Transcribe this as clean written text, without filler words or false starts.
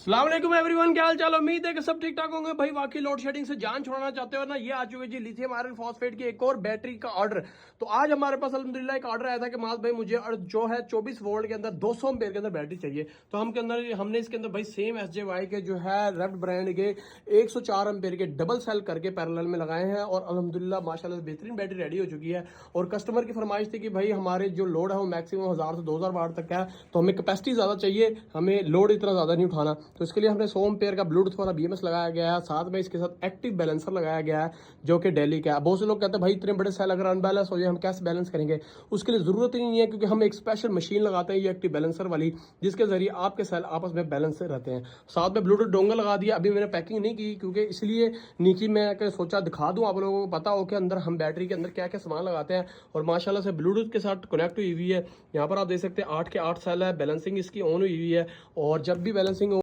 अस्सलाम वालेकुम एवरीवन, क्या हाल चाल। उम्मीद है कि सब ठीक ठाक होंगे भाई। वाकई लोड शेडिंग से जान छुड़ाना चाहते हो ना, ये आ चुके जी लिथियम आयरन फॉस्फेट की एक और बैटरी का ऑर्डर। तो आज हमारे पास अल्हम्दुलिल्लाह एक ऑर्डर आया था कि माज भाई मुझे जो है 24 वोल्ट के अंदर 200 एम्पेयर के अंदर बैटरी चाहिए। तो हमने इसके अंदर भाई सेम SJY के जो है रेड ब्रांड के 104 एम्पेयर के डबल सेल करके पैरेलल में लगाए हैं और अल्हम्दुलिल्लाह माशाल्लाह बेहतरीन बैटरी रेडी हो चुकी है। और कस्टमर की फरमाइश थी कि भाई हमारे जो लोड है वो मैक्सिमम 1000 से 2000 वाट तक है, तो हमें कैपेसिटी ज्यादा चाहिए, हमें लोड इतना ज्यादा नहीं उठाना। तो इसके लिए हमने 100 एम्पेयर का ब्लूटूथ वाला BMS लगाया गया है, साथ में इसके साथ एक्टिव बैलेंसर लगाया गया है जो कि डेली का है। बहुत से लोग कहते हैं भाई इतने बड़े सेल अगर अनबैलेंस हो जाए हम कैसे बैलेंस करेंगे। उसके लिए जरूरत ही नहीं है, क्योंकि हम एक स्पेशल मशीन लगाते हैं ये एक्टिव बैलेंसर वाली, जिसके जरिए आपके सेल आपस में बैलेंस से रहते हैं। साथ में ब्लूटूथ डोंगल लगा दिया। अभी मैंने पैकिंग नहीं की क्योंकि इसलिए नीचे मैं सोचा दिखा दूं, आप लोगों को पता हो कि अंदर हम बैटरी के अंदर क्या क्या सामान लगाते हैं। और माशाल्लाह से ब्लूटूथ के साथ कनेक्ट हुई हुई है। यहाँ पर आप देख सकते हैं 8 के 8 सेल है, बैलेंसिंग इसकी ऑन हुई हुई है। और जब भी बैलेंसिंग